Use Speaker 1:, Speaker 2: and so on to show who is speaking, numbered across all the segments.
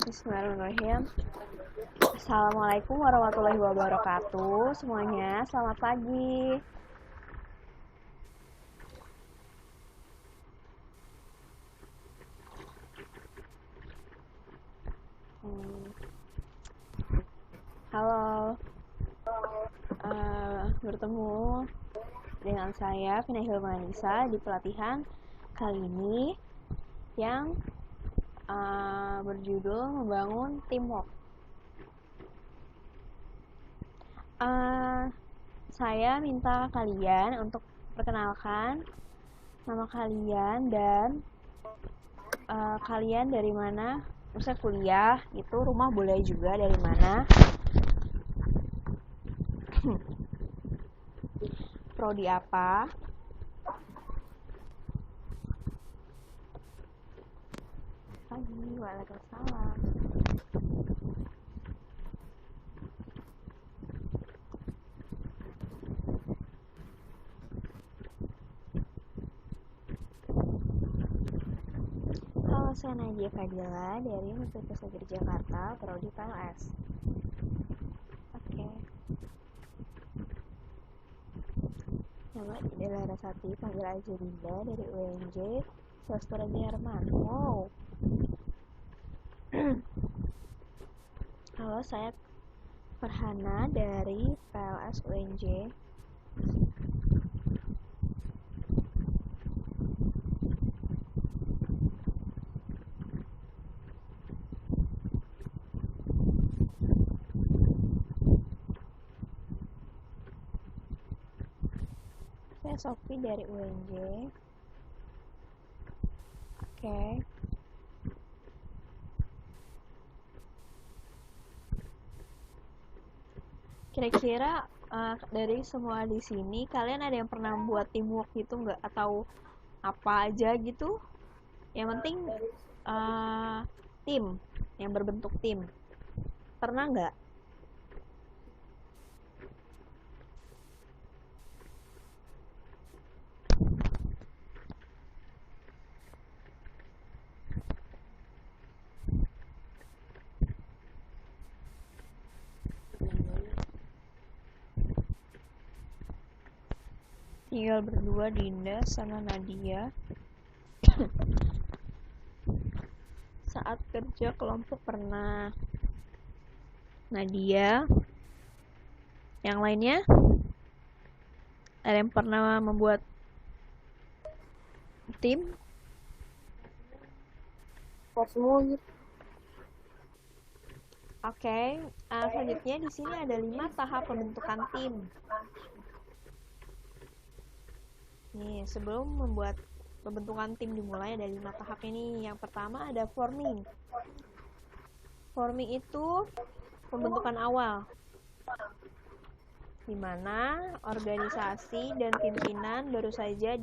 Speaker 1: Bismillahirrahmanirrahim. Assalamualaikum warahmatullahi wabarakatuh. Semuanya, selamat pagi. Halo. Bertemu dengan saya Vina Hilmanisa di pelatihan kali ini yang berjudul membangun teamwork. Saya minta kalian untuk perkenalkan nama kalian dan kalian dari mana, maksudnya kuliah itu, rumah boleh juga dari mana, prodi apa. Waalaikumsalam. Halo, saya Nadia Fadila dari Universitas Negeri Jakarta, prodi PLS. Oke. Nama adalah Rasati, panggil aja Dinda, dari UNJ Sastra Jerman. Wow. Halo, saya Farhana dari PLS UNJ. Saya Sofi dari UNJ. Oke. Kira-kira dari semua di sini kalian ada yang pernah buat teamwork gitu nggak, atau apa aja gitu? Yang penting tim, yang berbentuk tim. Pernah nggak? Tinggal berdua, Dinda sama Nadia. Saat kerja kelompok pernah. Nadia. Yang lainnya? Ada yang pernah membuat tim?
Speaker 2: Semua gitu.
Speaker 1: Oke. Selanjutnya di sini ada 5 tahap pembentukan tim. Nih, sebelum membuat pembentukan tim dimulai ada 5 tahap ini. Yang pertama ada forming. Forming itu pembentukan awal, di mana organisasi dan pimpinan baru saja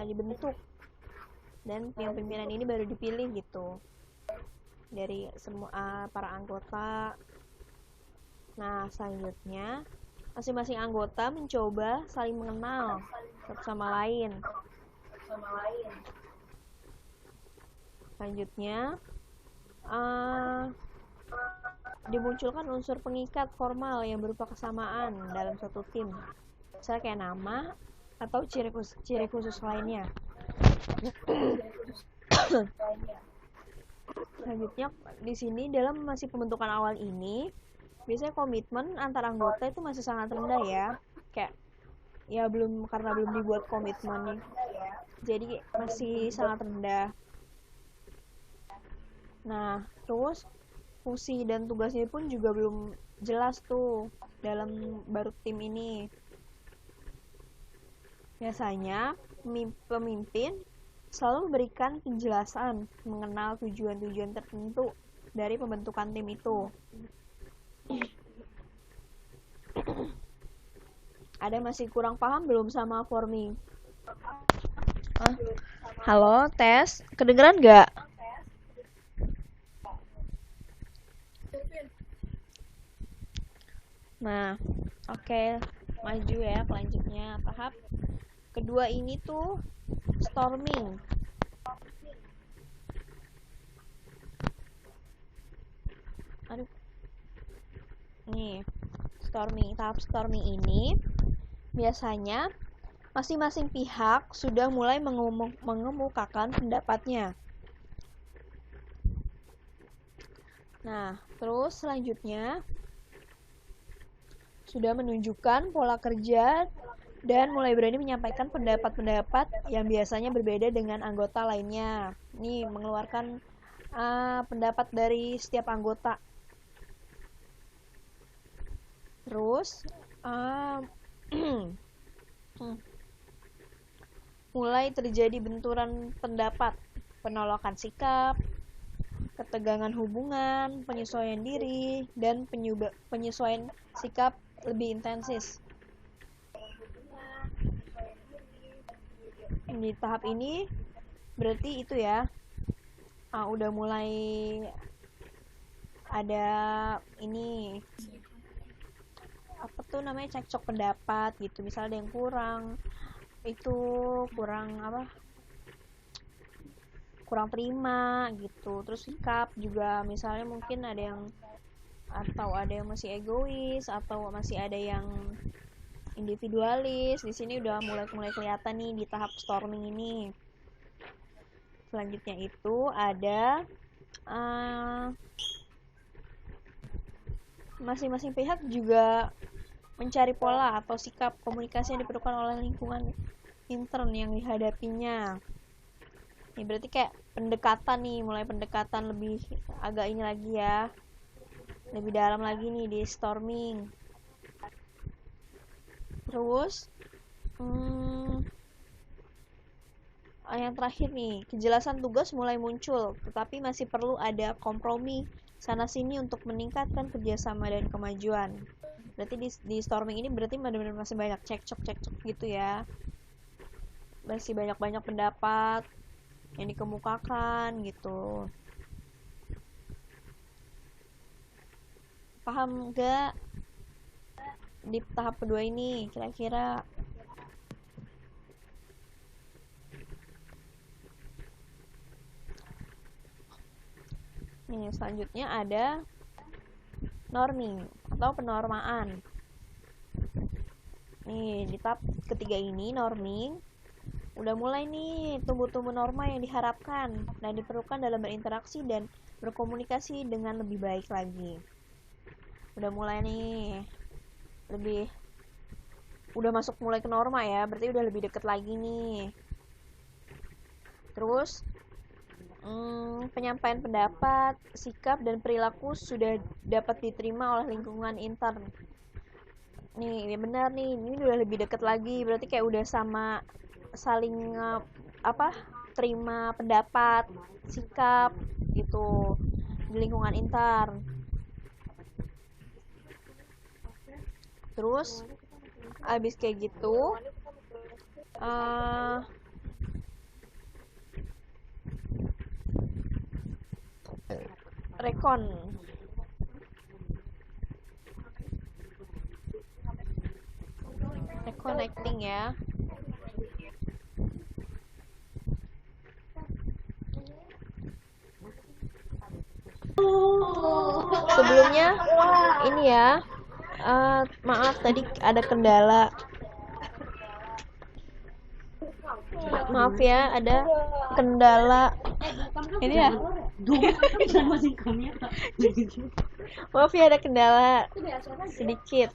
Speaker 1: dibentuk, dan yang pimpinan ini baru dipilih gitu dari semua para anggota. Nah, selanjutnya masing-masing anggota mencoba saling mengenal satu sama lain. Selanjutnya dimunculkan unsur pengikat formal yang berupa kesamaan dalam suatu tim, misalnya kayak nama atau ciri khusus lainnya. Selanjutnya di sini dalam masih pembentukan awal ini biasanya komitmen antar anggota itu masih sangat rendah ya, kayak ya karena belum dibuat komitmen nih, jadi masih sangat rendah. Nah, terus fungsi dan tugasnya pun juga belum jelas tuh dalam baru tim ini. Biasanya pemimpin selalu memberikan penjelasan mengenal tujuan-tujuan tertentu dari pembentukan tim itu. Ada masih kurang paham belum sama forming? Halo, tes. Kedengeran nggak? Nah, oke. Maju ya, selanjutnya tahap kedua ini tuh storming. nih. Tahap storming ini biasanya masing-masing pihak sudah mulai mengemukakan pendapatnya. Nah, terus selanjutnya sudah menunjukkan pola kerja dan mulai berani menyampaikan pendapat-pendapat yang biasanya berbeda dengan anggota lainnya. Ini mengeluarkan pendapat dari setiap anggota. Terus mulai terjadi benturan pendapat, penolakan sikap, ketegangan hubungan, penyesuaian diri, dan penyesuaian sikap lebih intensif. Di tahap ini berarti itu ya, udah mulai ada ini apa tuh namanya, cekcok pendapat gitu. Misalnya ada yang kurang terima gitu. Terus sikap juga, misalnya mungkin ada yang masih egois, atau masih ada yang individualis. Di sini udah mulai kelihatan nih di tahap storming ini. Selanjutnya itu ada masing-masing pihak juga mencari pola atau sikap komunikasi yang diperlukan oleh lingkungan intern yang dihadapinya. Ini berarti kayak pendekatan nih, mulai pendekatan lebih agak ini lagi ya, lebih dalam lagi nih di storming. Terus yang terakhir nih, kejelasan tugas mulai muncul, tetapi masih perlu ada kompromi sana-sini untuk meningkatkan kerjasama dan kemajuan. Berarti di storming ini berarti benar-benar masih banyak cekcok gitu ya. Masih banyak pendapat yang dikemukakan gitu. Paham gak di tahap kedua ini kira-kira? Nih, selanjutnya ada norming atau penormaan. Nih, di tahap ketiga ini norming udah mulai nih tumbuh norma yang diharapkan dan diperlukan dalam berinteraksi dan berkomunikasi dengan lebih baik lagi. Udah mulai nih udah masuk mulai ke norma ya, berarti udah lebih deket lagi nih. Terus penyampaian pendapat, sikap, dan perilaku sudah dapat diterima oleh lingkungan intern. Nih, ya benar nih, ini udah lebih deket lagi, berarti kayak udah sama saling terima pendapat, sikap gitu di lingkungan intern. Terus abis kayak gitu reconnecting ya. Sebelumnya ini ya, maaf tadi ada kendala. Maaf ya, ada kendala. Ini ya. Maaf ya, ada kendala sedikit.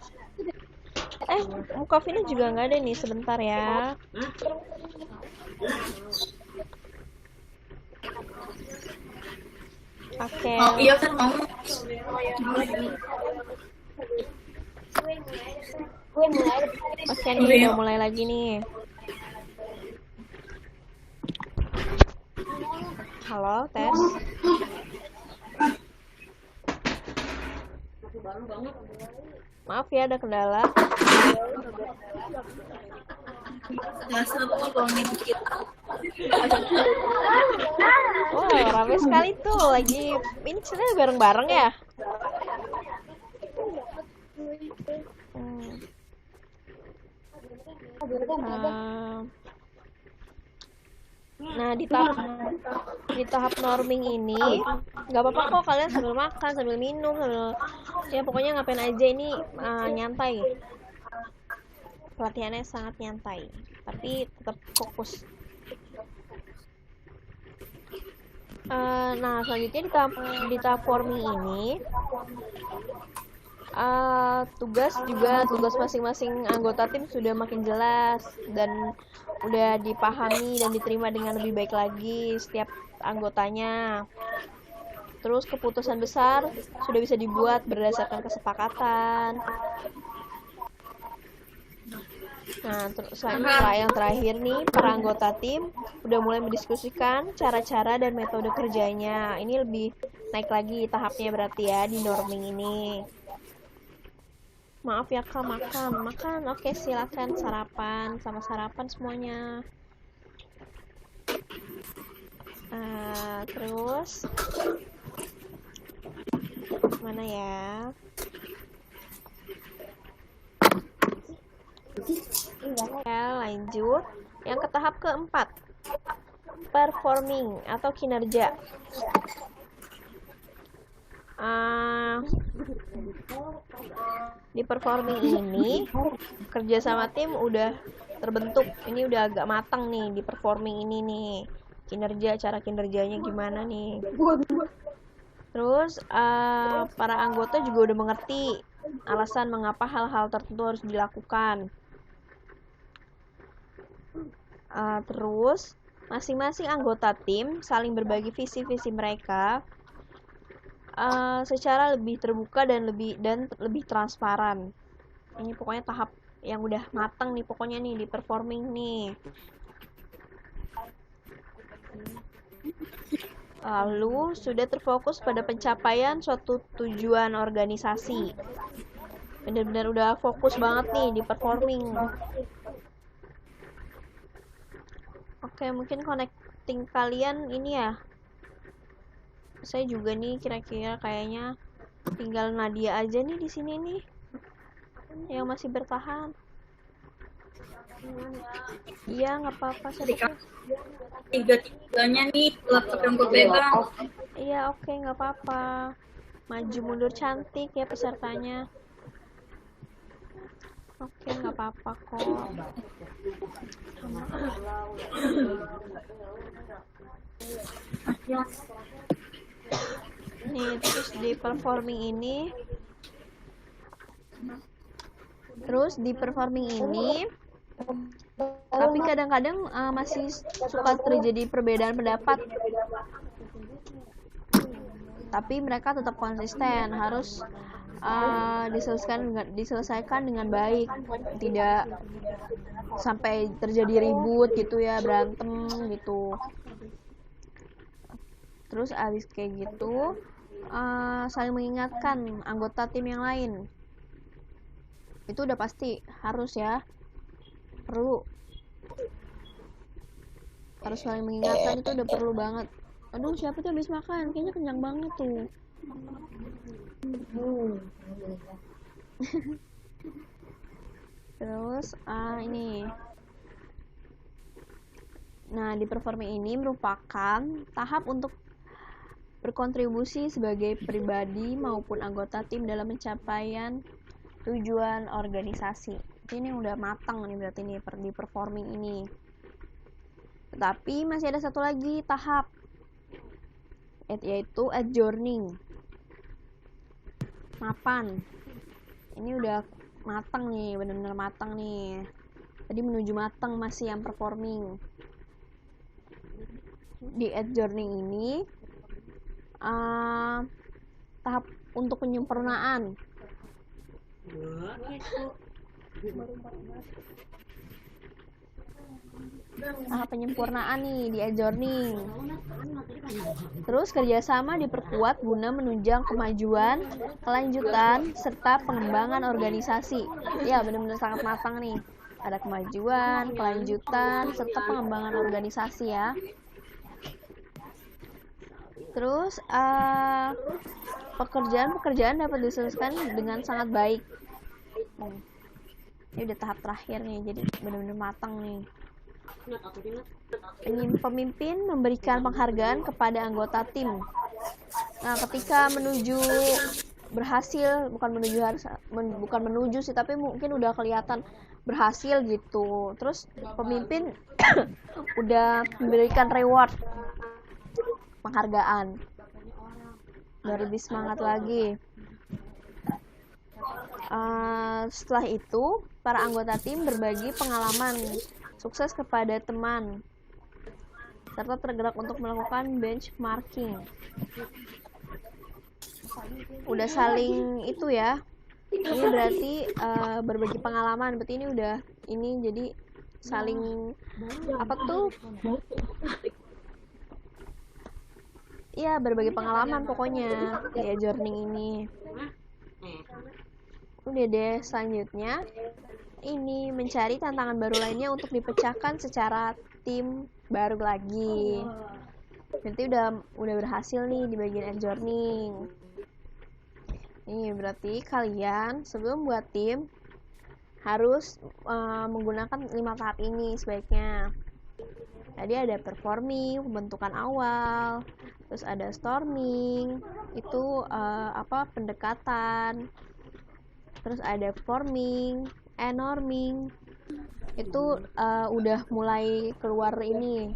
Speaker 1: Muka Vina juga nggak ada nih, sebentar ya. Oke.
Speaker 2: Oh iya kan mau.
Speaker 1: Oke nih, udah mulai lagi nih. Halo, tes. Maaf ya, ada kendala. Wah, ramai sekali tuh. Lagi ini sebenarnya bareng-bareng ya. Nah, di tahap norming ini nggak apa-apa kok kalian sambil makan, sambil minum, sambil ya pokoknya ngapain aja ini nyantai. Pelatihannya sangat nyantai, tapi tetap fokus. Nah, selanjutnya di tahap forming ini tugas masing-masing anggota tim sudah makin jelas dan udah dipahami dan diterima dengan lebih baik lagi setiap anggotanya. Terus keputusan besar sudah bisa dibuat berdasarkan kesepakatan. Nah, selanjutnya yang terakhir nih, para anggota tim udah mulai mendiskusikan cara-cara dan metode kerjanya. Ini lebih naik lagi tahapnya berarti ya di norming ini. Maaf ya kak, makan. Oke, silakan sarapan, sama sarapan semuanya. Terus mana ya? Ya, lanjut yang ke tahap keempat, performing atau kinerja. Di performing ini kerja sama tim udah terbentuk, ini udah agak matang nih di performing ini nih, cara kinerjanya gimana nih. Terus para anggota juga udah mengerti alasan mengapa hal-hal tertentu harus dilakukan. Terus masing-masing anggota tim saling berbagi visi-visi mereka secara lebih terbuka dan lebih transparan. Ini pokoknya tahap yang udah matang nih pokoknya nih di performing nih. Lalu sudah terfokus pada pencapaian suatu tujuan organisasi. Benar-benar udah fokus banget nih di performing. Oke, mungkin connecting kalian ini ya. Saya juga nih kira-kira kayaknya tinggal Nadia aja nih di sini nih yang masih bertahan. Iya, nggak apa-apa.
Speaker 2: Tiga-tiganya nih laptop yang gue pegang.
Speaker 1: Iya, oke, nggak apa-apa. Maju mundur cantik ya pesertanya. Oke, nggak apa-apa kok. Nih, terus di performing ini tapi kadang-kadang masih suka terjadi perbedaan pendapat, tapi mereka tetap konsisten, harus diselesaikan dengan baik, tidak sampai terjadi ribut gitu ya, berantem gitu. Terus abis kayak gitu saling mengingatkan anggota tim yang lain, itu udah pasti harus ya, harus saling mengingatkan, itu udah perlu banget. Aduh, siapa tuh habis makan? Kayaknya kenyang banget tuh. Terus ini. Nah, di performing ini merupakan tahap untuk berkontribusi sebagai pribadi maupun anggota tim dalam pencapaian tujuan organisasi. Ini udah matang nih berarti nih di performing ini. Tetapi masih ada satu lagi tahap, yaitu adjourning, mapan. Ini udah matang nih, benar-benar matang nih. Tadi menuju matang masih yang performing. Di adjourning ini tahap untuk penyempurnaan. Tahap penyempurnaan nih di adjourning. Terus kerjasama diperkuat guna menunjang kemajuan, kelanjutan, serta pengembangan organisasi. Ya, benar-benar sangat matang nih. Ada kemajuan, kelanjutan, serta pengembangan organisasi ya. Terus pekerjaan dapat diselesaikan dengan sangat baik. Ini udah tahap terakhir nih, jadi benar-benar matang nih. Pemimpin memberikan penghargaan kepada anggota tim. Nah, ketika berhasil, bukan menuju sih, tapi mungkin udah kelihatan berhasil gitu. Terus pemimpin udah memberikan reward, penghargaan. Udah lebih semangat lagi. Setelah itu, para anggota tim berbagi pengalaman sukses kepada teman, serta tergerak untuk melakukan benchmarking. Udah saling itu ya. Ini berarti berbagi pengalaman. Berarti ini udah jadi saling apa tuh? Iya, berbagi pengalaman pokoknya ya journey ini. Udah deh, selanjutnya ini mencari tantangan baru lainnya untuk dipecahkan secara tim baru lagi. Berarti udah berhasil nih di bagian journey. Nih, berarti kalian sebelum buat tim harus menggunakan 5 tahap ini sebaiknya. Tadi ada performing, pembentukan awal, terus ada storming, itu pendekatan. Terus ada forming, norming, itu udah mulai keluar ini.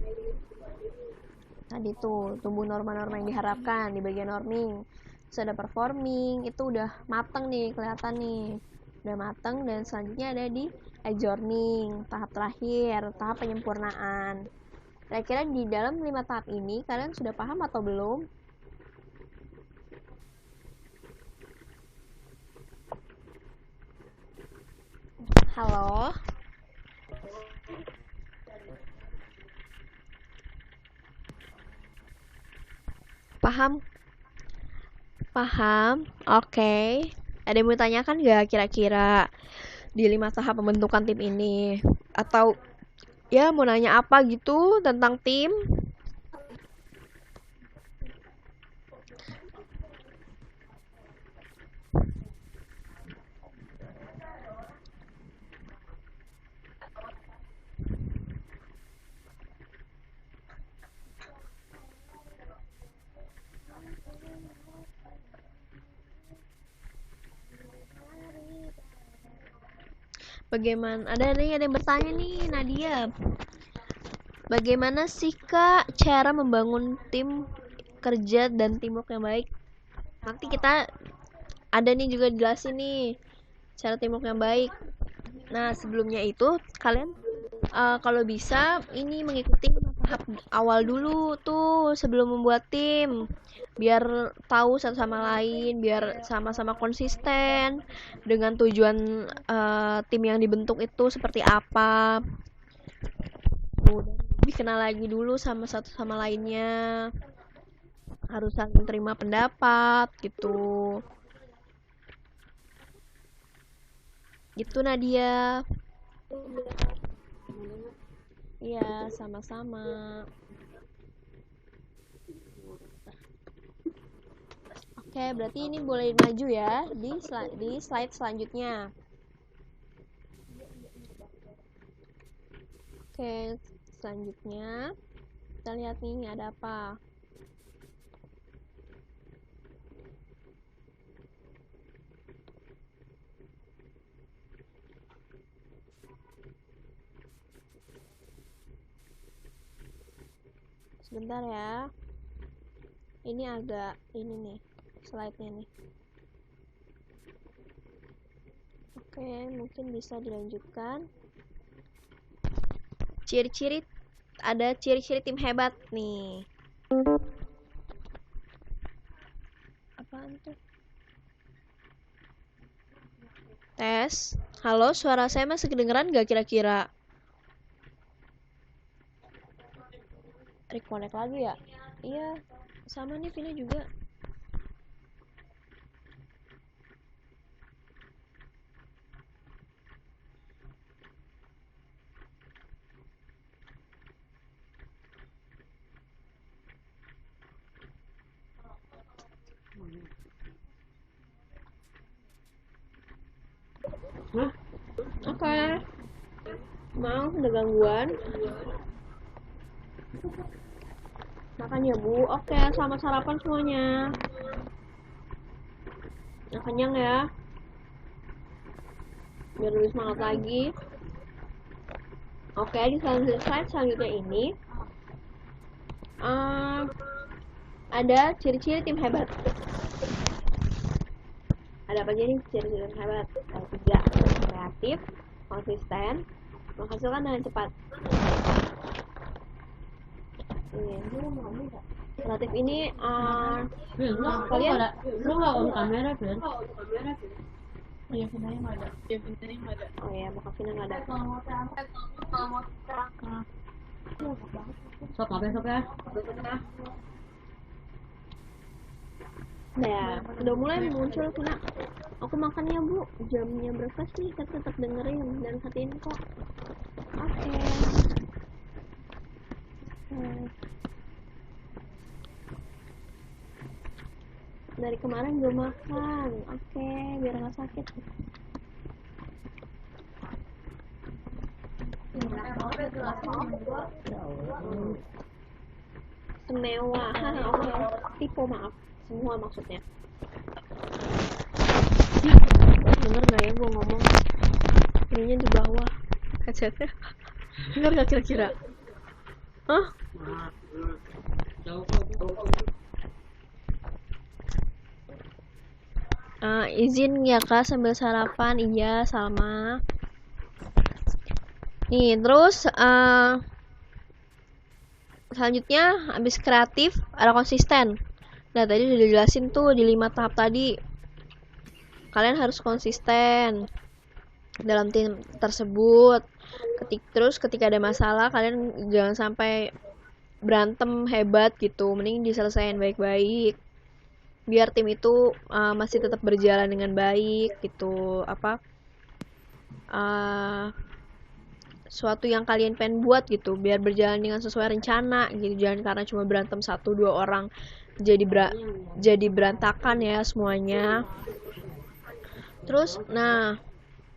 Speaker 1: Tadi tuh tumbuh norma-norma yang diharapkan di bagian norming. Terus ada performing, itu udah mateng nih, kelihatan nih, udah mateng. Dan selanjutnya ada di adjourning, tahap terakhir, tahap penyempurnaan. Kira-kira di dalam 5 tahap ini kalian sudah paham atau belum? Halo? Paham? Paham? Oke. Ada yang mau tanyakan nggak kira-kira di 5 tahap pembentukan tim ini? Atau ya mau nanya apa gitu tentang tim? Bagaimana? Ada yang bertanya nih, Nadia. Bagaimana sih Kak cara membangun tim kerja dan teamwork yang baik? Nanti kita ada nih juga jelasin nih cara teamwork yang baik. Nah, sebelumnya itu kalian kalau bisa ini mengikuti tahap awal dulu tuh sebelum membuat tim, biar tahu satu sama lain, biar sama-sama konsisten dengan tujuan tim yang dibentuk itu seperti apa. Udah lebih kenal lagi dulu sama satu sama lainnya, harus saling terima pendapat gitu. Gitu Nadia. Iya, sama-sama. Oke, berarti ini boleh maju ya di slide selanjutnya. Oke, selanjutnya kita lihat nih ada apa. Sebentar ya. Ini agak ini nih slide-nya nih. Oke, mungkin bisa dilanjutkan. Ciri-ciri, ada ciri-ciri tim hebat nih. Apaan tuh? Tes. Halo, suara saya masih kedengeran gak kira-kira? Reconnect lagi ya? Iya, sama nih Vina juga. Oke. Maaf, ada gangguan. Makan ya Bu. Oke, selamat sarapan semuanya. Nah, kenyang ya. Biar lebih semangat lagi. Oke, di slide selanjutnya ini ada ciri-ciri tim hebat. Ada apa aja nih ciri-ciri tim hebat? Ada 3. Kreatif, konsisten, menghasilkan dengan cepat. Kreatif ini kalian
Speaker 3: lu nggak on kamera Ben?
Speaker 2: Iya, Vinanya nggak ada. Iya, Vinanya nggak ada.
Speaker 1: oh ya muka Vina nggak ada.
Speaker 3: Sok apa sok ya?
Speaker 1: Nah, udah mulai muncul Vina. Aku makan ya Bu, jamnya berapa sih? Tetap dengerin dan hatiin kok. Oke. Dari kemarin belum makan. Oke, biar nggak sakit. Semewah. Oke. Tipe maaf. Semua maksudnya. Denger nggak ya gue ngomong? Ininya di bawah. Headsetnya. Dengar nggak kira-kira? Hah? Izin ya Kak sambil sarapan. Iya, Salma. Nih, terus selanjutnya habis kreatif ada konsisten. Nah, tadi udah dijelasin tuh di 5 tahap tadi. Kalian harus konsisten dalam tim tersebut. Terus ketika ada masalah kalian jangan sampai berantem hebat gitu. Mending diselesain baik-baik. Biar tim itu masih tetap berjalan dengan baik gitu. Suatu yang kalian pengen buat gitu, biar berjalan dengan sesuai rencana gitu. Jangan karena cuma berantem 1-2 orang jadi berantakan ya semuanya. Terus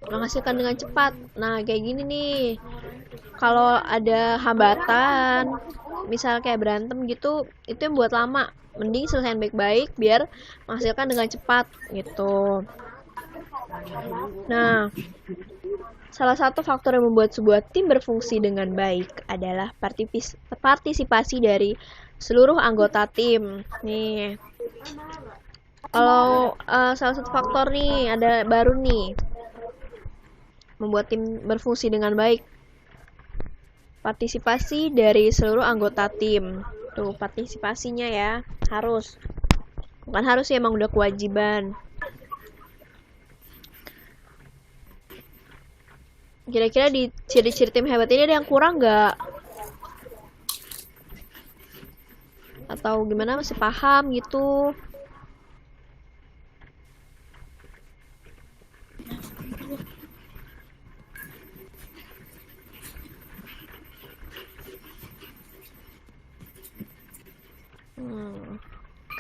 Speaker 1: menghasilkan dengan cepat. Nah, kayak gini nih. Kalau ada hambatan, misal kayak berantem gitu, itu yang buat lama. Mending selesaiin baik-baik biar menghasilkan dengan cepat gitu. Nah, salah satu faktor yang membuat sebuah tim berfungsi dengan baik adalah partisipasi dari seluruh anggota tim. Nih, kalau salah satu faktor nih ada baru nih membuat tim berfungsi dengan baik. Partisipasi dari seluruh anggota tim. Tuh, partisipasinya ya, harus. Bukan harus ya, emang udah kewajiban. Kira-kira di ciri-ciri tim hebat ini ada yang kurang nggak? Atau gimana, masih paham gitu?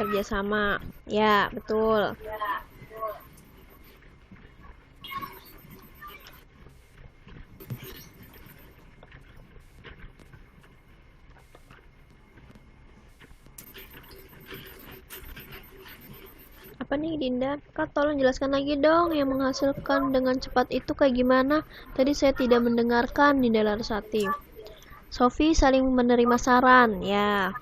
Speaker 1: Kerjasama, ya betul. Apa nih Dinda? Kak tolong jelaskan lagi dong yang menghasilkan dengan cepat itu kayak gimana? Tadi saya tidak mendengarkan. Dinda Larasati. Sofi saling menerima saran, ya.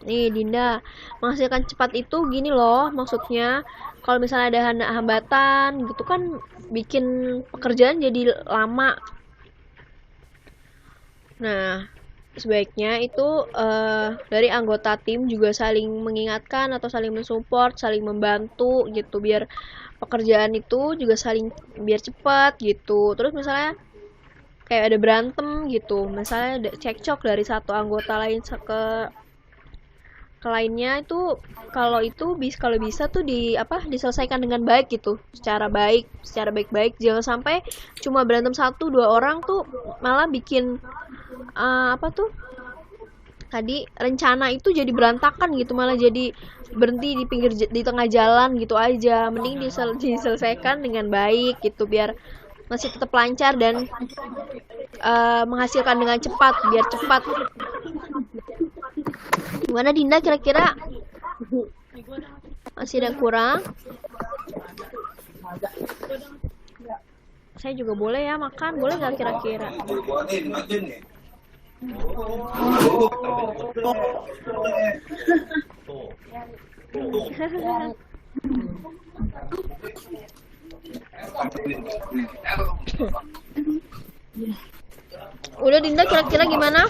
Speaker 1: Nih Dinda, menghasilkan cepat itu gini loh, maksudnya kalau misalnya ada hambatan gitu kan bikin pekerjaan jadi lama. Nah, sebaiknya itu dari anggota tim juga saling mengingatkan atau saling mensupport, saling membantu gitu biar pekerjaan itu juga saling biar cepat gitu. Terus misalnya kayak ada berantem gitu, misalnya ada cekcok dari satu anggota lain ke lainnya itu kalau bisa tuh diselesaikan dengan baik gitu, secara baik-baik. Jangan sampai cuma berantem 1-2 orang tuh malah bikin tadi rencana itu jadi berantakan gitu, malah jadi berhenti di tengah jalan gitu aja. Mending diselesaikan dengan baik gitu biar masih tetap lancar dan menghasilkan dengan cepat, biar cepat. Gimana Dinda kira-kira? Masih ada yang kurang? Saya juga boleh ya makan, boleh nggak kira-kira? Udah Dinda kira-kira gimana?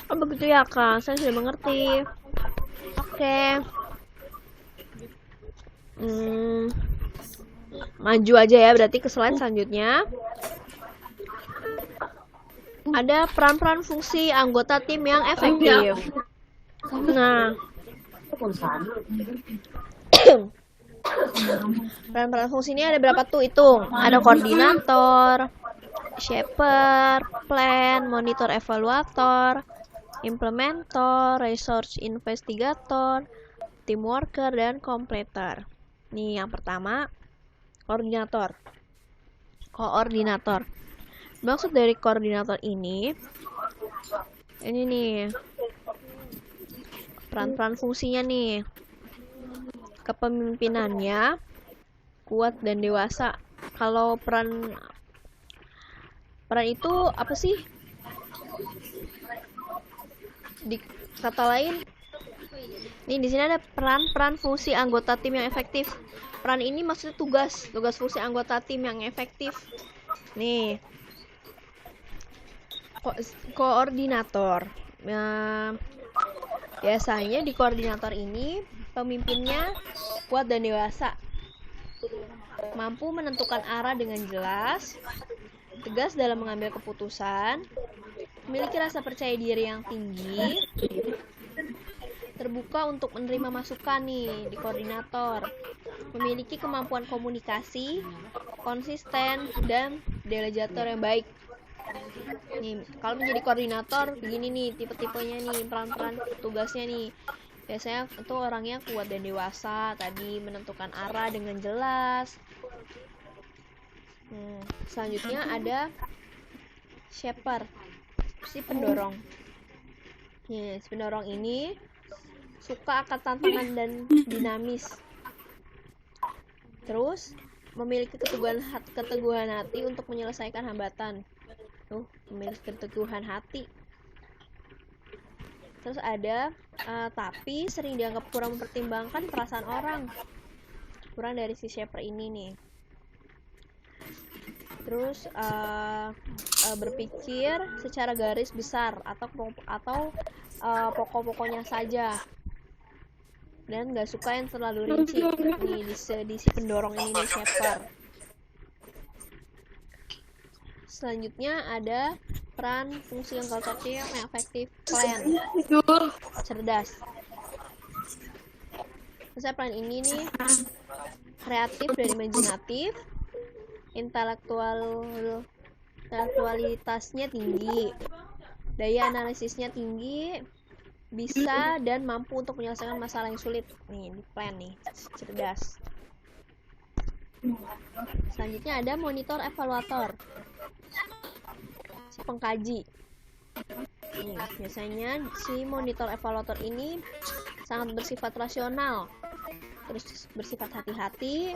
Speaker 1: Oh begitu ya Kak, saya sudah mengerti. Oke. Maju aja ya, berarti ke slide selanjutnya. Ada peran-peran fungsi anggota tim yang efektif. Nah, peran-peran fungsi ini ada berapa tuh? Hitung. Ada koordinator, shaper, plan, monitor evaluator, implementer, resource investigator, team worker, dan completer. Nih yang pertama, koordinator. Koordinator. Maksud dari koordinator ini nih peran-peran fungsinya nih. Kepemimpinannya kuat dan dewasa. Kalau peran itu apa sih? Di kata lain, nih di sini ada peran fungsi anggota tim yang efektif. Peran ini maksudnya tugas fungsi anggota tim yang efektif. Nih, koordinator. Nah, biasanya di koordinator ini pemimpinnya kuat dan dewasa, mampu menentukan arah dengan jelas, tegas dalam mengambil keputusan, memiliki rasa percaya diri yang tinggi, terbuka untuk menerima masukan nih di koordinator, memiliki kemampuan komunikasi, konsisten, dan delegator yang baik. Nih, kalau menjadi koordinator begini nih tipe-tipenya nih, peran-peran tugasnya nih. Biasanya itu orangnya kuat dan dewasa, tadi menentukan arah dengan jelas. Selanjutnya ada shaper, si pendorong. Nih, si pendorong ini suka akan tantangan dan dinamis. Terus memiliki keteguhan hati untuk menyelesaikan hambatan. Memiliki keteguhan hati. Terus ada tapi sering dianggap kurang mempertimbangkan perasaan orang. Kurang dari si shaper ini nih. Terus berpikir secara garis besar atau pokok-pokoknya saja. Dan gak suka yang terlalu rinci. Nih di si pendorong ini nih, shaper. Selanjutnya ada peran fungsi anggota tim yang efektif, plan, cerdas. Misalnya peran ini nih kreatif dan imajinatif, intelektualitasnya tinggi, daya analisisnya tinggi, bisa dan mampu untuk menyelesaikan masalah yang sulit. Nih di plan nih, cerdas. Selanjutnya ada monitor evaluator, si pengkaji. Biasanya si monitor evaluator ini sangat bersifat rasional, terus bersifat hati-hati,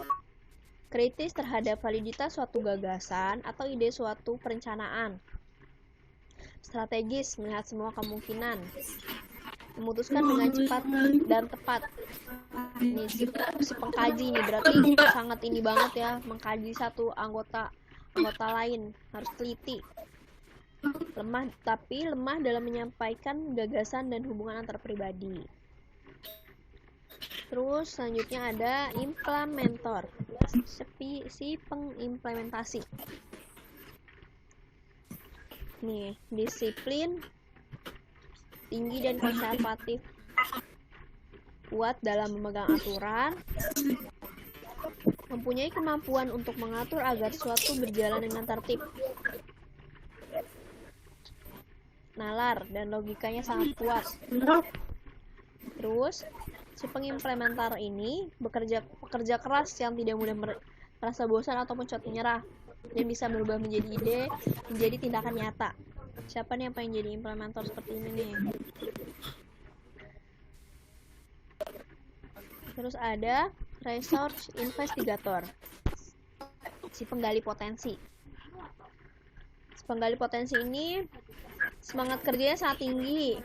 Speaker 1: kritis terhadap validitas suatu gagasan atau ide suatu perencanaan, strategis melihat semua kemungkinan, memutuskan dengan cepat dan tepat. Ini si pengkaji ini berarti sangat ini banget ya, mengkaji satu anggota lain, harus teliti. Lemah dalam menyampaikan gagasan dan hubungan antar pribadi. Terus selanjutnya ada implementer, si pengimplementasi. Nih, disiplin, tinggi dan konservatif, kuat dalam memegang aturan, mempunyai kemampuan untuk mengatur agar sesuatu berjalan dengan tertib. nalar dan logikanya sangat kuat. Terus si pengimplementer ini bekerja keras yang tidak mudah merasa bosan ataupun cepat menyerah, dan bisa berubah menjadi ide menjadi tindakan nyata. Siapa nih yang pengen jadi implementer seperti ini nih? Terus ada research investigator, si penggali potensi. Si penggali potensi ini semangat kerjanya sangat tinggi,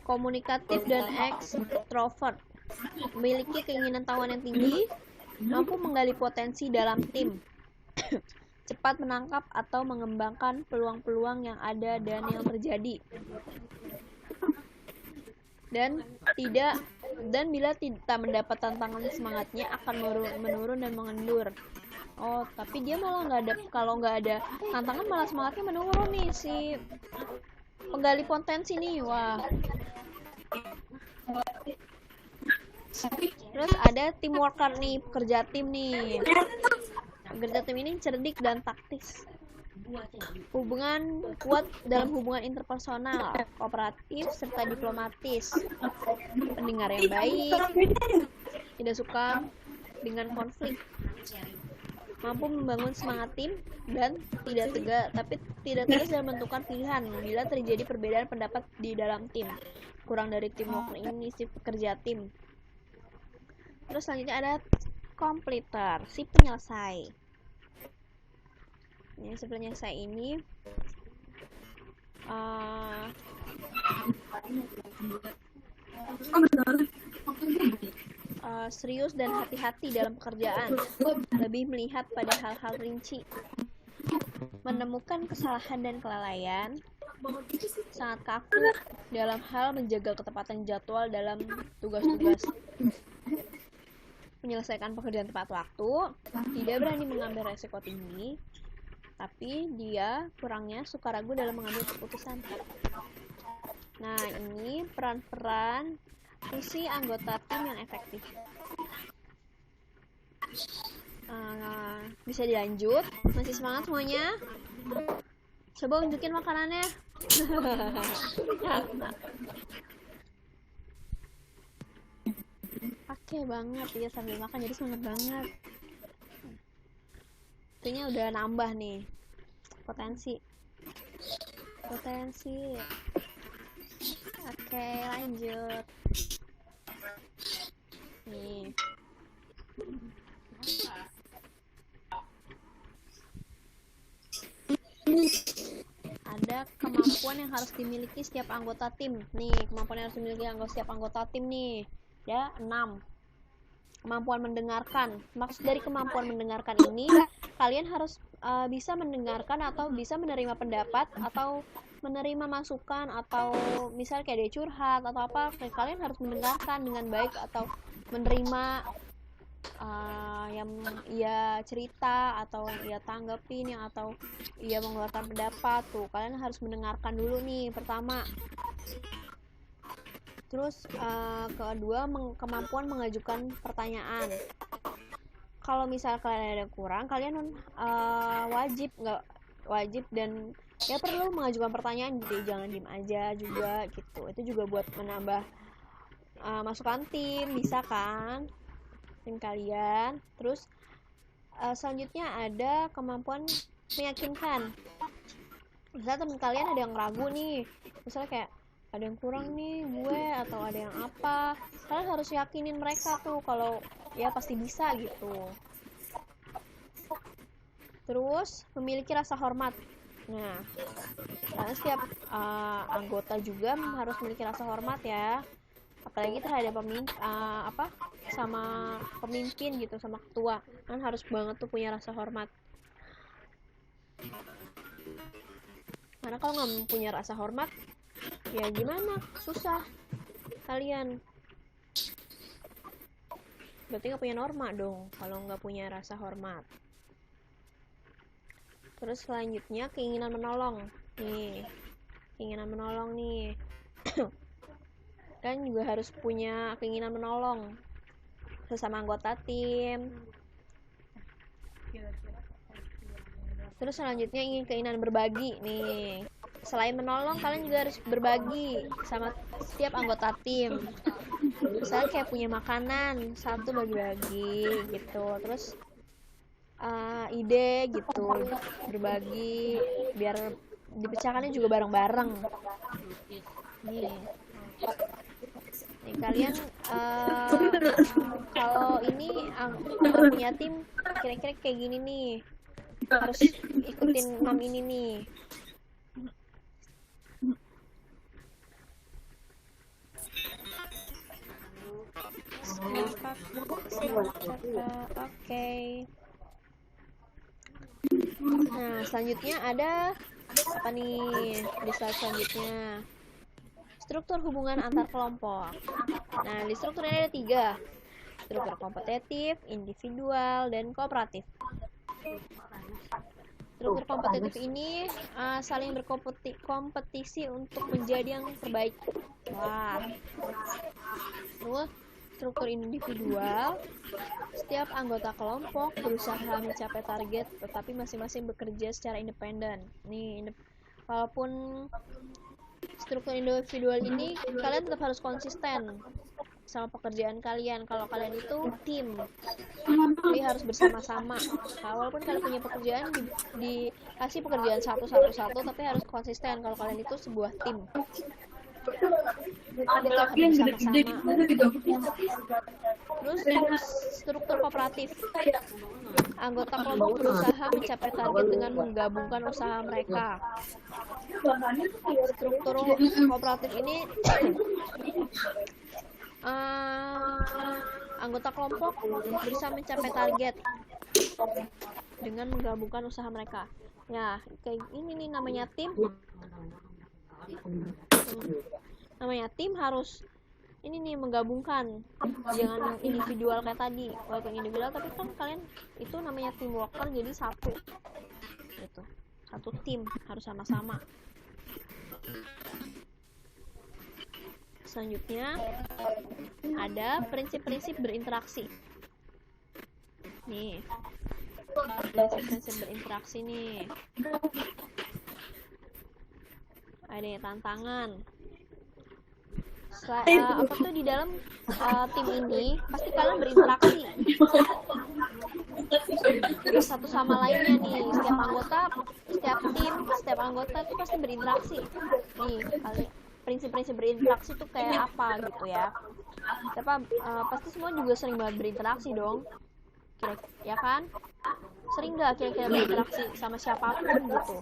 Speaker 1: komunikatif dan ekstrovert, memiliki keinginan tahuan yang tinggi, mampu menggali potensi dalam tim, cepat menangkap atau mengembangkan peluang-peluang yang ada dan yang terjadi, dan bila tidak mendapat tantangan, semangatnya akan menurun dan mengendur. Oh, tapi dia malah kalau nggak ada tantangan malah semangatnya menurun nih si penggali potensi nih. Wah. Terus ada tim worker nih, pekerja tim nih. Pekerja tim ini cerdik dan taktis. Kuat dalam hubungan interpersonal, kooperatif serta diplomatis. Pendengar yang baik, tidak suka dengan konflik. Mampu membangun semangat tim dan tidak tegas dalam menentukan pilihan bila terjadi perbedaan pendapat di dalam tim. Kurang dari teamwork ini si pekerja tim. Terus selanjutnya ada completer, si penyelesai. Ini si penyelesai ini serius dan hati-hati dalam pekerjaan, lebih melihat pada hal-hal rinci, menemukan kesalahan dan kelalaian, sangat kaku dalam hal menjaga ketepatan jadwal dalam tugas-tugas, menyelesaikan pekerjaan tepat waktu, tidak berani mengambil resiko tinggi, tapi dia kurangnya suka ragu dalam mengambil keputusan. Nah, ini peran-peran fungsi anggota tim yang efektif. Bisa dilanjut? Masih semangat semuanya? Coba unjukin makanannya. Oke banget ya, sambil makan jadi semangat banget. Artinya udah nambah nih potensi. Oke, lanjut. Nih. Ada kemampuan yang harus dimiliki setiap anggota tim. Nih, kemampuan yang harus dimiliki setiap anggota tim nih. Ya, 6. Kemampuan mendengarkan. Maksud dari kemampuan mendengarkan ini, kalian harus bisa mendengarkan atau bisa menerima pendapat atau menerima masukan, atau misal kayak dia curhat atau apa, kalian harus mendengarkan dengan baik atau menerima yang ia cerita atau yang ia tanggapin, yang atau ia mengeluarkan pendapat tuh. Kalian harus mendengarkan dulu nih pertama. Terus kedua, kemampuan mengajukan pertanyaan. Kalau misal kalian ada yang kurang, kalian wajib dan ya perlu mengajukan pertanyaan gitu, jangan diem aja juga gitu. Itu juga buat menambah masukan tim, bisa kan tim kalian. Terus selanjutnya ada kemampuan meyakinkan. Misalnya teman kalian ada yang ragu nih, misalnya kayak ada yang kurang nih gue atau ada yang apa, kalian harus yakinin mereka tuh kalau ya pasti bisa gitu. Terus memiliki rasa hormat. Nah, karena setiap anggota juga harus memiliki rasa hormat ya, apalagi terhadap sama pemimpin gitu, sama ketua, kan harus banget tuh punya rasa hormat. Karena kalau nggak punya rasa hormat, ya gimana, susah kalian. Berarti nggak punya norma dong kalau nggak punya rasa hormat. Terus selanjutnya keinginan menolong nih, kan juga harus punya keinginan menolong sesama anggota tim. Terus selanjutnya keinginan berbagi nih. selain menolong, kalian juga harus berbagi sama setiap anggota tim. Misalnya kayak punya makanan, satu bagi-bagi gitu. Terus ide gitu, berbagi biar dipecahkannya juga bareng-bareng. Nih kalian kalau ini punya tim kira-kira kayak gini nih, harus ikutin 6 ini nih. Oke. Nah, selanjutnya ada apa nih di slide selanjutnya? Struktur hubungan antar kelompok. Nah, di struktur ini ada 3. Struktur kompetitif, individual, dan kooperatif. Struktur kompetitif ini saling berkompetisi untuk menjadi yang terbaik. Wah. Terus struktur individual, setiap anggota kelompok berusaha mencapai target, tetapi masing-masing bekerja secara independen. Nih, walaupun struktur individual ini, kalian tetap harus konsisten sama pekerjaan kalian. Kalau kalian itu tim, jadi harus bersama-sama. Walaupun kalian punya pekerjaan, dikasih pekerjaan satu-satu, tapi harus konsisten kalau kalian itu sebuah tim.
Speaker 2: Ada lagi yang gede-gede gitu.
Speaker 1: Terus struktur kooperatif, anggota kelompok berusaha mencapai target dengan menggabungkan usaha mereka. Struktur kooperatif ini anggota kelompok bisa mencapai target dengan menggabungkan usaha mereka. Ya, kayak ini nih namanya tim. Namanya tim harus ini nih menggabungkan, jangan individual kayak tadi. Walaupun individual tapi kan kalian itu namanya tim worker, jadi satu gitu, satu tim harus sama-sama. Selanjutnya ada prinsip-prinsip berinteraksi. Nih prinsip-prinsip berinteraksi nih, ada tantangan. Apa tuh di dalam tim ini pasti kalian berinteraksi satu sama lainnya nih. Setiap anggota itu pasti berinteraksi nih. Prinsip-prinsip berinteraksi tuh kayak apa gitu ya. Pasti semua juga sering banget berinteraksi dong, ya kan? Sering gak kira-kira berinteraksi sama siapapun gitu?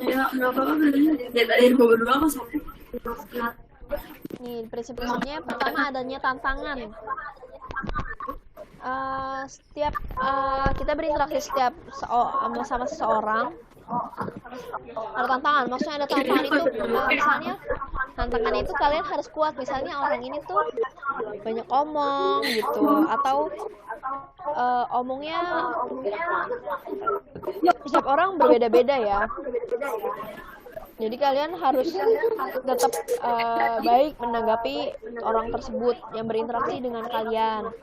Speaker 2: Ya, nggak apa-apa. Dari berdua kan sampai.
Speaker 1: Nih, prinsip-prinsipnya pertama adanya tantangan. Setiap kita berinteraksi sama seseorang, ada tantangan. Maksudnya ada tantangan itu, misalnya tantangan itu kalian harus kuat. Misalnya orang ini tuh banyak omong gitu, atau omongnya setiap orang berbeda-beda ya. Jadi kalian harus tetap baik menanggapi orang tersebut yang berinteraksi dengan kalian.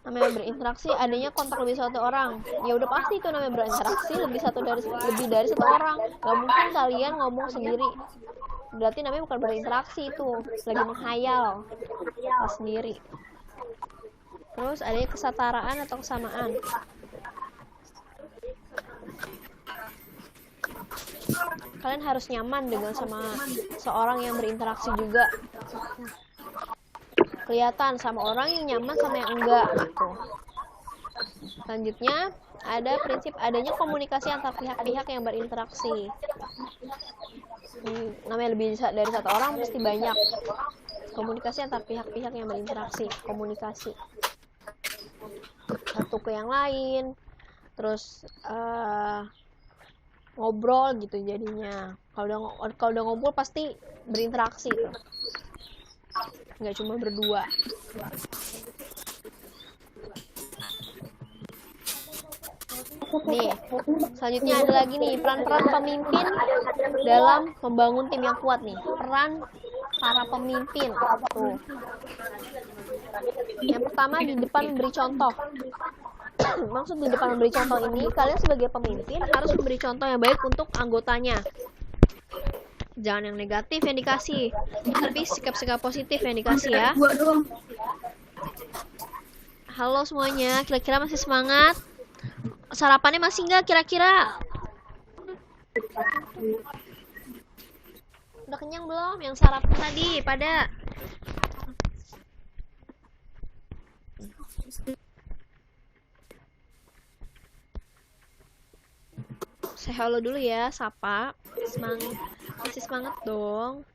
Speaker 1: Namanya berinteraksi adanya kontak lebih satu orang. Ya udah pasti itu namanya berinteraksi lebih dari satu orang. Gak mungkin kalian ngomong sendiri. Berarti namanya bukan berinteraksi, itu lagi menghayal sendiri. Terus adanya kesetaraan atau kesamaan. Kalian harus nyaman dengan sama seorang yang berinteraksi juga. Kelihatan sama orang yang nyaman sama yang enggak gitu. Selanjutnya ada prinsip adanya komunikasi antar pihak-pihak yang berinteraksi. Namanya lebih dari satu orang pasti banyak. Komunikasi antar pihak-pihak yang berinteraksi, komunikasi satu ke yang lain, terus ngobrol gitu jadinya. Kalau udah ngobrol pasti berinteraksi tuh. Nggak cuma berdua. Nih, selanjutnya ada lagi nih peran-peran pemimpin dalam membangun tim yang kuat nih. Peran para pemimpin tuh. Yang pertama di depan memberi contoh. Maksud di depan memberi contoh ini, kalian sebagai pemimpin harus memberi contoh yang baik untuk anggotanya. Jangan yang negatif yang dikasih, tapi sikap-sikap positif yang dikasih ya. Halo semuanya, kira-kira masih semangat? Sarapannya masih nggak kira-kira? Udah kenyang belum yang sarapan tadi pada? Saya halo dulu ya, sapa. Semangat, masih semangat dong.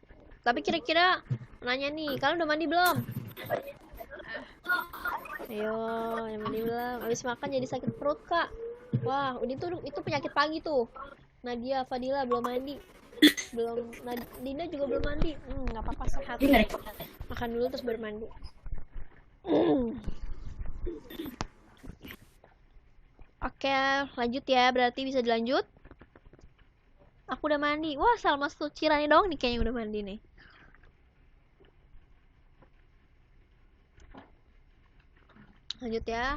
Speaker 1: Tapi kira-kira nanya nih, kalian udah mandi belum? Ayo, yang mandi belum? Habis makan jadi sakit perut kak. Wah, itu penyakit pagi tuh. Nadia, Fadila belum mandi. Belum, Dina juga belum mandi. Nggak apa-apa, sehat. Makan dulu terus baru mandi. Oke, lanjut ya. Berarti bisa dilanjut. Aku udah mandi. Wah, Salma Sucirani dong nih kayaknya udah mandi nih. Lanjut ya.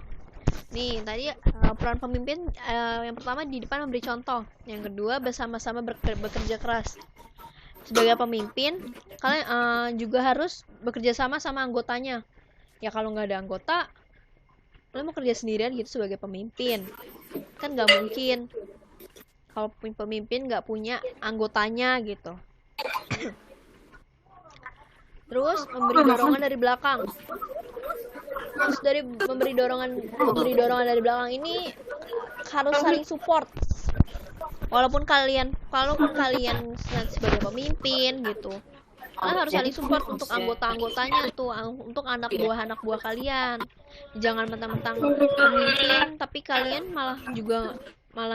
Speaker 1: Nih, tadi peran pemimpin yang pertama di depan memberi contoh. Yang kedua, bersama-sama bekerja keras. Sebagai pemimpin, kalian juga harus bekerja sama anggotanya. Ya kalau nggak ada anggota, kalian mau kerja sendirian gitu sebagai pemimpin. Kan nggak mungkin. Kalau pemimpin nggak punya anggotanya gitu. Terus memberi dorongan dari belakang. Terus dari memberi dorongan dari belakang ini harus saling support. Kalau kalian sebagai pemimpin gitu, kalian harus saling support untuk anggota-anggotanya tuh, untuk anak buah kalian. Jangan mentang-mentang pemimpin tapi kalian malah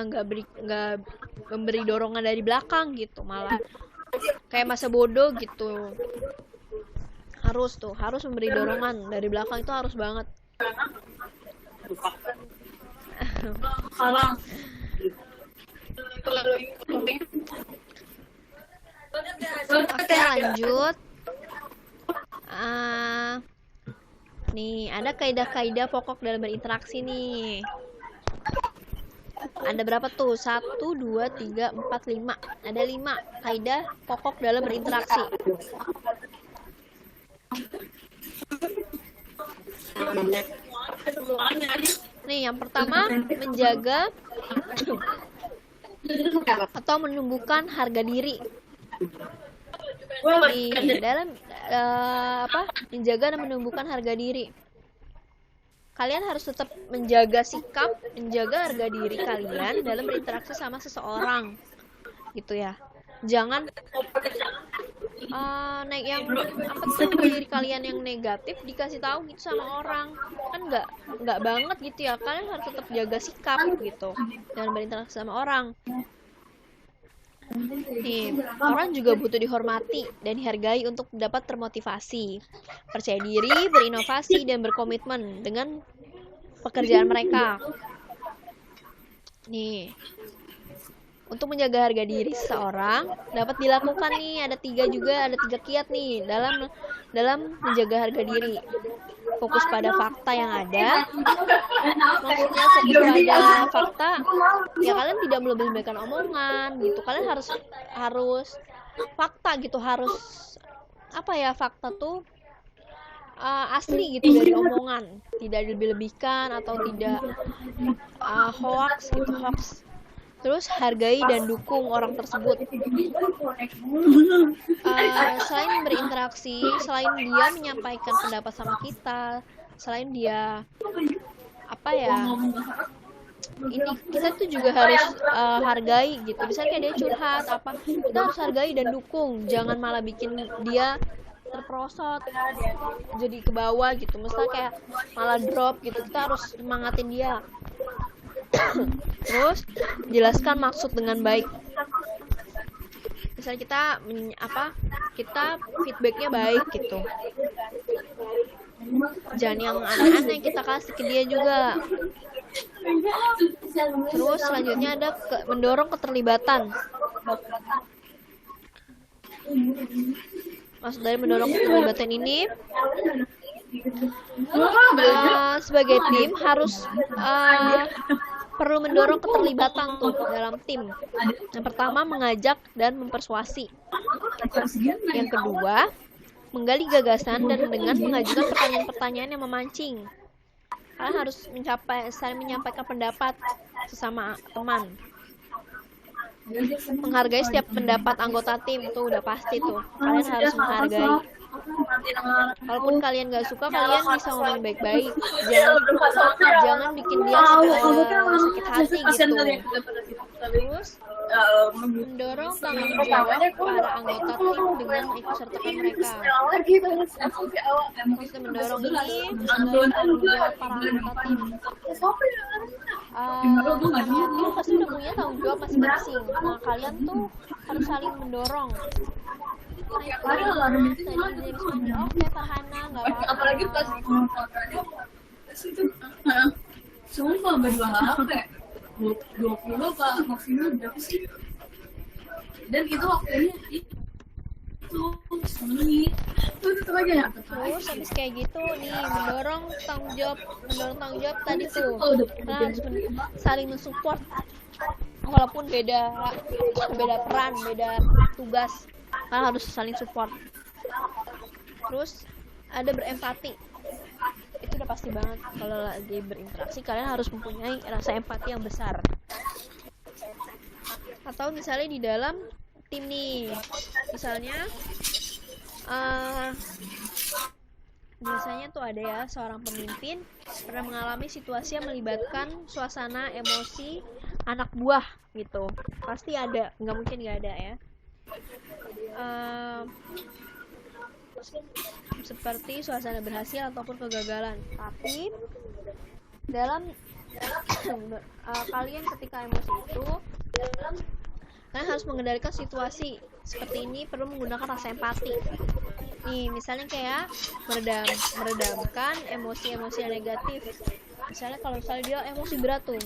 Speaker 1: nggak memberi dorongan dari belakang gitu, malah kayak masa bodoh gitu. Harus memberi dorongan dari belakang, itu harus banget. Oke, lanjut. Nih, ada kaidah-kaidah pokok dalam berinteraksi nih. Ada berapa tuh? 1, 2, 3, 4, 5. Ada 5 kaidah pokok dalam berinteraksi. Nih, yang pertama menjaga atau menumbuhkan harga diri. Nih, dalam menjaga dan menumbuhkan harga diri. Kalian harus tetap menjaga sikap, menjaga harga diri kalian dalam berinteraksi sama seseorang, gitu ya. Jangan diri kalian yang negatif dikasih tahu gitu sama orang, kan nggak banget gitu ya. Kalian harus tetap jaga sikap gitu dalam berinteraksi sama orang. Nih, orang juga butuh dihormati dan dihargai untuk dapat termotivasi, percaya diri, berinovasi, dan berkomitmen dengan pekerjaan mereka. Nih, untuk menjaga harga diri seseorang dapat dilakukan nih, ada 3 kiat nih dalam menjaga harga diri. Fokus pada fakta yang ada. Maksudnya fokus pada fakta, ya kalian tidak melebih-lebihkan omongan gitu. Kalian harus fakta gitu, harus fakta tuh asli gitu dari omongan, tidak dilebih-lebihkan atau tidak hoax gitu, hoax. Terus hargai dan dukung orang tersebut. Selain berinteraksi, selain dia menyampaikan pendapat sama kita, selain dia ini kita tuh juga harus hargai gitu. Misalnya kayak dia curhat kita harus hargai dan dukung. Jangan malah bikin dia terperosot jadi ke bawah gitu. Misalnya kayak malah drop gitu. Kita harus semangatin dia. Terus jelaskan maksud dengan baik. Misalnya kita feedbacknya baik gitu. Jangan yang aneh-aneh kita kasih ke dia juga. Terus selanjutnya ada mendorong keterlibatan. Maksud dari mendorong keterlibatan ini, Sebagai tim harus perlu mendorong keterlibatan tuh dalam tim. Yang pertama mengajak dan mempersuasi. Yang kedua menggali gagasan dan dengan mengajukan pertanyaan-pertanyaan yang memancing. Kalian harus saling menyampaikan pendapat sesama teman. Menghargai setiap pendapat anggota tim itu udah pasti tuh. Kalian harus menghargai. Walaupun kalian gak suka, kalian bisa ngomong baik-baik. Jangan bikin dia sakit hati gitu. Terus mendorong tanggung jawab para anggota tim dengan ikutsertakan mereka. Bisa mendorong ini tanggung jawab para anggota tim. Kalian pasti udah punya tanggung jawab masing-masing. Nah, kalian tuh harus saling mendorong. Oke, Farhana, nggak apa-apa.
Speaker 2: Apalagi pas itu, sumpah berdua HP 20 apa maksimal berapa sih? Dan itu waktunya itu menit itu tetap aja ya.
Speaker 1: Terus habis kayak gitu nih mendorong tanggung jawab tadi tuh. Kalian harus saling mensupport walaupun beda peran, beda tugas. Kalian harus saling support. Terus ada berempati. Itu udah pasti banget kalau lagi berinteraksi kalian harus mempunyai rasa empati yang besar. Atau misalnya di dalam tim nih, misalnya biasanya tuh ada ya seorang pemimpin pernah mengalami situasi yang melibatkan suasana emosi anak buah gitu. Pasti ada, nggak mungkin nggak ada ya. Seperti suasana berhasil ataupun kegagalan. Tapi dalam kalian ketika emosi itu kalian harus mengendalikan situasi seperti ini, perlu menggunakan rasa empati. Nih misalnya kayak meredamkan emosi-emosi yang negatif. Misalnya kalau dia emosi berat tuh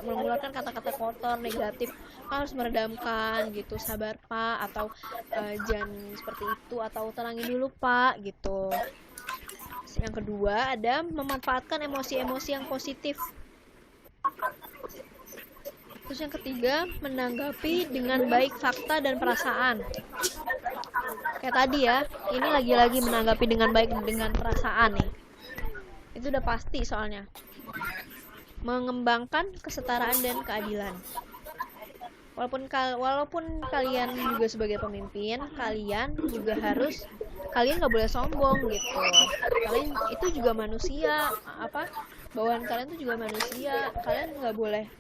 Speaker 1: mengeluarkan kata-kata kotor negatif, harus meredamkan gitu, sabar pak, atau jangan seperti itu, atau tenangin dulu pak gitu. Yang kedua ada memanfaatkan emosi-emosi yang positif. Terus yang ketiga menanggapi dengan baik fakta dan perasaan. Kayak tadi ya, ini lagi-lagi menanggapi dengan baik dengan perasaan nih. Itu udah pasti soalnya. Mengembangkan kesetaraan dan keadilan. Walaupun kalian juga sebagai pemimpin, kalian nggak boleh sombong gitu. Kalian itu juga manusia, bawahan kalian itu juga manusia. Kalian nggak boleh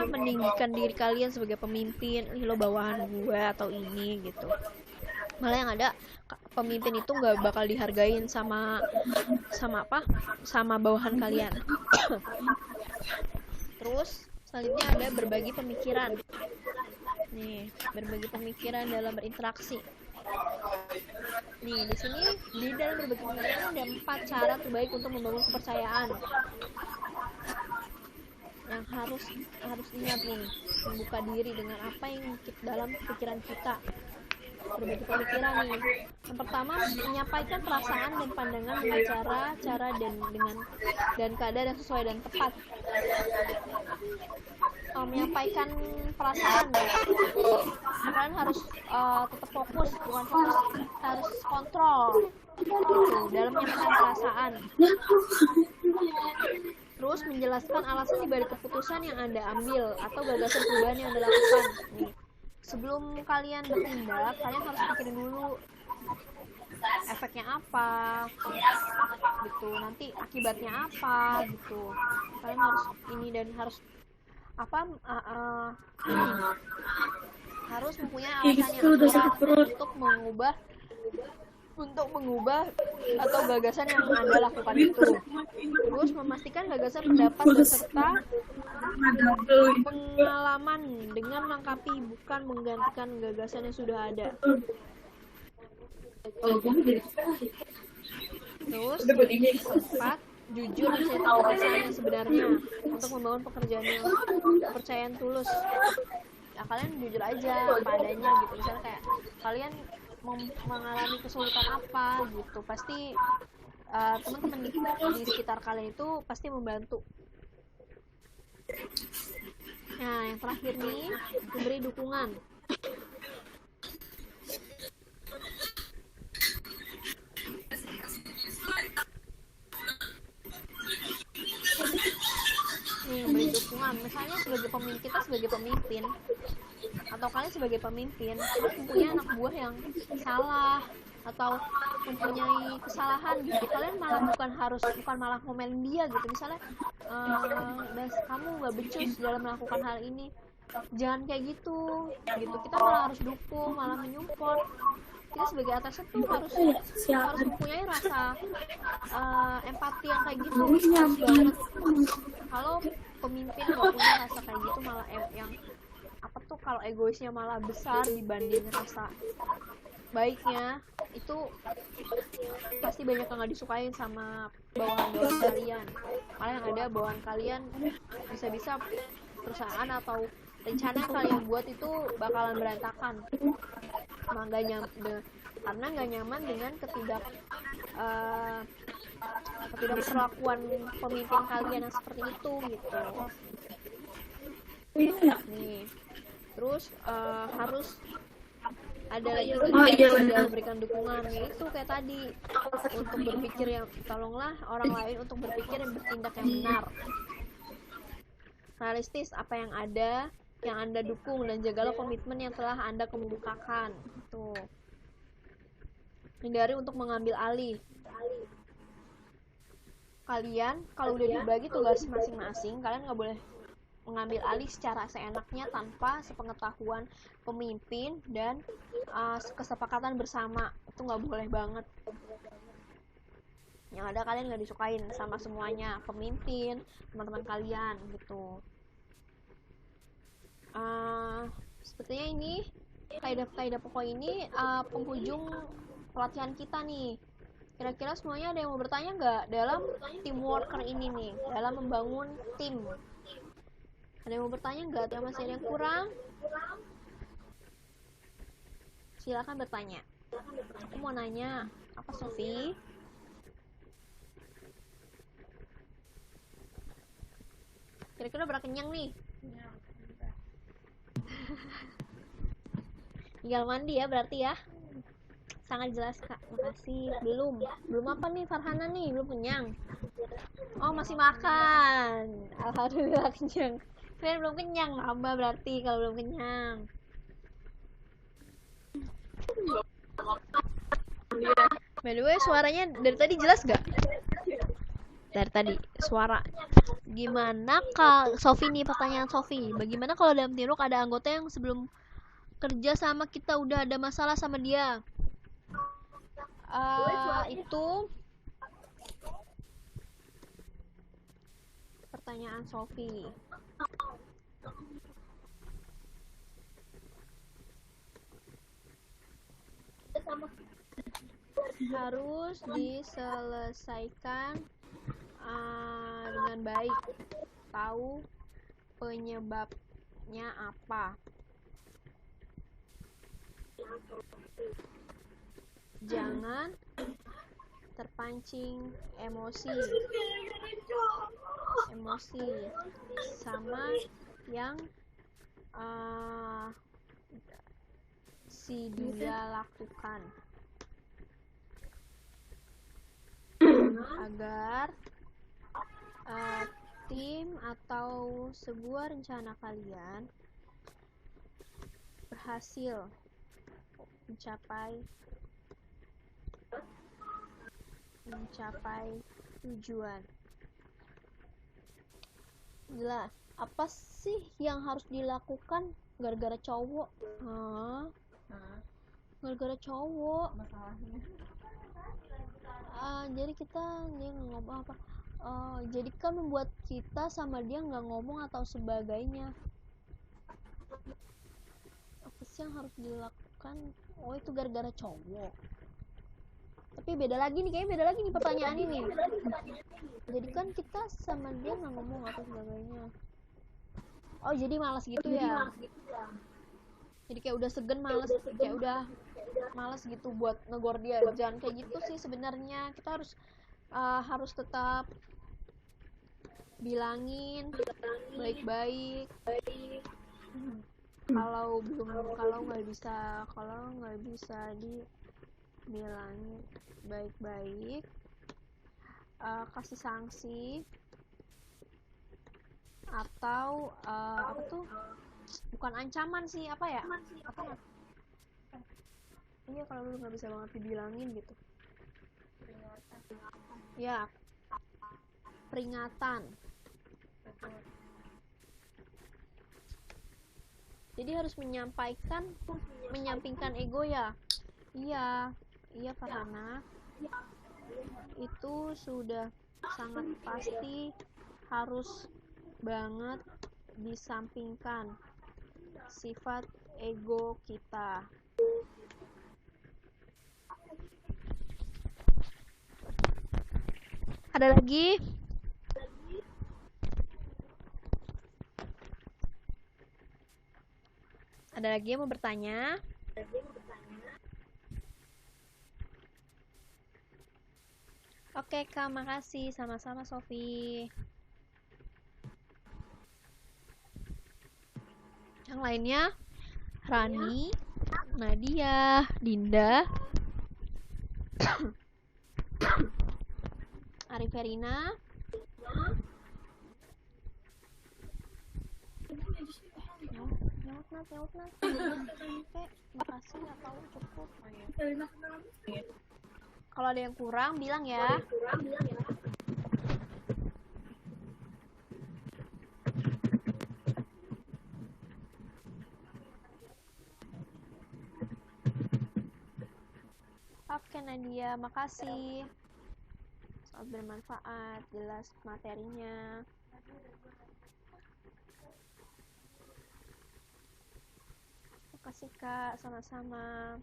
Speaker 1: meninggikan diri kalian sebagai pemimpin. Lo bawahan gue atau ini gitu. Malah yang ada pemimpin itu nggak bakal dihargain sama bawahan kalian. Terus selanjutnya ada berbagi pemikiran. Nih, berbagi pemikiran dalam berinteraksi. Nih, di dalam berbagi pemikiran ada 4 cara terbaik untuk membangun kepercayaan. Yang harus ingat nih, membuka diri dengan apa yang dalam pikiran kita. Berbagi pemikiran nih. Yang pertama, menyampaikan perasaan dan pandangan dengan cara dan keadaan yang sesuai dan tepat. Menyampaikan perasaan, kalian harus tetap fokus, bukan fokus, harus kontrol dalam menyampaikan perasaan. Terus menjelaskan alasan dibalik keputusan yang Anda ambil atau gagasan perubahan yang Anda lakukan. Nih, sebelum kalian bertindak, kalian harus pikirin dulu efeknya apa gitu, nanti akibatnya apa gitu. Kalian harus ini dan harus harus mempunyai alasan yang akurat untuk mengubah atau gagasan yang Anda lakukan itu. Terus memastikan gagasan pendapat beserta pengalaman dengan melengkapi, bukan menggantikan gagasan yang sudah ada. Terus keempat, jujur menceritakan perasaan yang sebenarnya untuk membangun kepercayaan tulus. Nah, kalian jujur aja apa adanya gitu. Misalnya kayak kalian mengalami kesulitan apa gitu, pasti teman-teman di sekitar kalian itu pasti membantu. Nah, yang terakhir nih, memberi dukungan. Nih, memberi dukungan. Misalnya kita sebagai pemimpin, atau kalian sebagai pemimpin, terus mempunyai anak buah yang salah atau mempunyai kesalahan gitu, kalian bukan malah ngomelin dia gitu, misalnya kamu nggak becus dalam melakukan hal ini, jangan kayak gitu. Kita malah harus dukung, malah menyupport. Kita sebagai atasan tuh harus mempunyai rasa empati yang kayak gitu, harus banget. Kalau pemimpin nggak punya rasa kayak gitu, malah yang kalau egoisnya malah besar dibanding rasa baiknya, itu pasti banyak yang nggak disukain sama bawahan kalian. Malah yang ada bawahan kalian bisa-bisa perusahaan atau rencana yang kalian buat itu bakalan berantakan karena nggak nyaman dengan ketidakperlakuan pemimpin kalian yang seperti itu gitu. Nih, terus harus ada lagi memberikan dukungan, yaitu kayak tadi, untuk berpikir yang tolonglah orang lain untuk berpikir dan bertindak yang benar, realistis apa yang ada, yang Anda dukung, dan jagalah komitmen yang telah Anda kemukakan. Tuh. Hindari untuk mengambil alih. Kalian kalau udah dibagi tugas masing-masing, kalian nggak boleh mengambil alih secara seenaknya tanpa sepengetahuan pemimpin dan kesepakatan bersama. Itu nggak boleh banget. Yang ada kalian nggak disukain sama semuanya, pemimpin, teman-teman kalian gitu. Sepertinya ini kaidah pokok ini penghujung pelatihan kita nih. Kira-kira semuanya ada yang mau bertanya nggak dalam teamworker ini nih, dalam membangun tim? Ada yang mau bertanya nggak? Atau masih ada yang kurang? Silakan bertanya. Aku mau nanya, apa Sofi? Kira-kira berapa kenyang nih? Tinggal mandi ya berarti ya. Sangat jelas Kak, makasih. Belum apa nih Farhana nih? Belum kenyang. Oh masih makan. Alhamdulillah kenyang. Kalian belum kenyang, nambah berarti kalau belum kenyang. By the way, suaranya dari tadi jelas gak? Dari tadi suara. Gimana Kak Sofi nih, pertanyaan Sofi. Bagaimana kalau dalam teamwork ada anggota yang sebelum kerja sama kita udah ada masalah sama dia? Itu pertanyaan Sofi. Harus diselesaikan dengan baik. Tahu penyebabnya apa. Jangan terpancing emosi sama yang si dia lakukan, agar tim atau sebuah rencana kalian berhasil mencapai tujuan. Jelas. Apa sih yang harus dilakukan gara-gara cowok? Gara-gara cowok.
Speaker 2: Masalahnya.
Speaker 1: Jadi dia nggak ngomong apa? Jadi kan membuat kita sama dia nggak ngomong atau sebagainya. Apa sih yang harus dilakukan? Oh itu gara-gara cowok. Tapi beda lagi nih pertanyaan ini. Jadi kan kita sama dia nggak ngomong atau sebagainya. Oh jadi malas gitu ya? Jadi kayak udah segen, males, kayak udah males gitu buat negor dia. Jangan kayak gitu sih sebenarnya. Kita harus tetap bilangin baik-baik. Kalau nggak bisa dibilangin baik-baik, kasih sanksi atau apa tuh, bukan ancaman sih, apa ya, apa, iya kalau lu nggak bisa banget dibilangin gitu ya, peringatan. Jadi harus menyampingkan ego ya. Iya Farhana, itu sudah sangat pasti harus banget disampingkan sifat ego kita. Ada lagi? Ada lagi yang mau bertanya? Oke Kak, makasih. Sama-sama Sofi. Yang lainnya, Rani, Nadia, Dinda, Ariferina, nyaut nat. Oke, makasih, nggak tahu cukup. Kalau ada yang kurang bilang ya. Oke Nadia, makasih. Sangat bermanfaat, jelas materinya. Makasih Kak, sama-sama.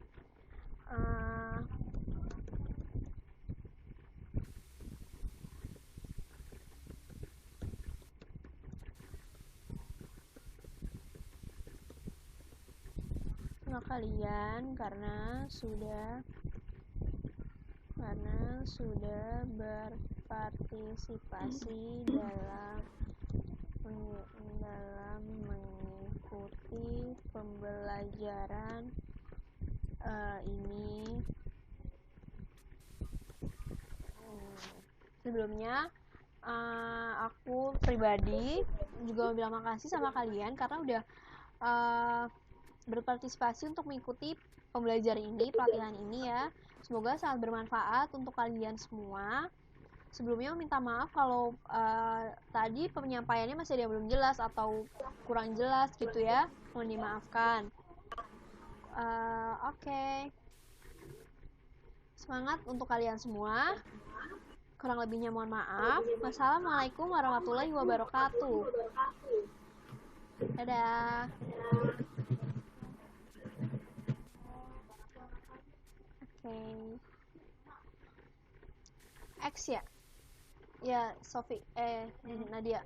Speaker 1: Sama kalian karena sudah berpartisipasi dalam mengikuti pembelajaran ini. Sebelumnya aku pribadi juga bilang makasih sama kalian karena udah berpartisipasi untuk mengikuti pembelajaran ini, pelatihan ini ya. Semoga sangat bermanfaat untuk kalian semua. Sebelumnya minta maaf kalau tadi penyampaiannya masih ada yang belum jelas atau kurang jelas gitu ya. Mohon dimaafkan. Oke. Semangat untuk kalian semua. Kurang lebihnya mohon maaf. Wassalamualaikum warahmatullahi wabarakatuh. Dadah. Oke. X ya? Ya, Sofi. Nadia.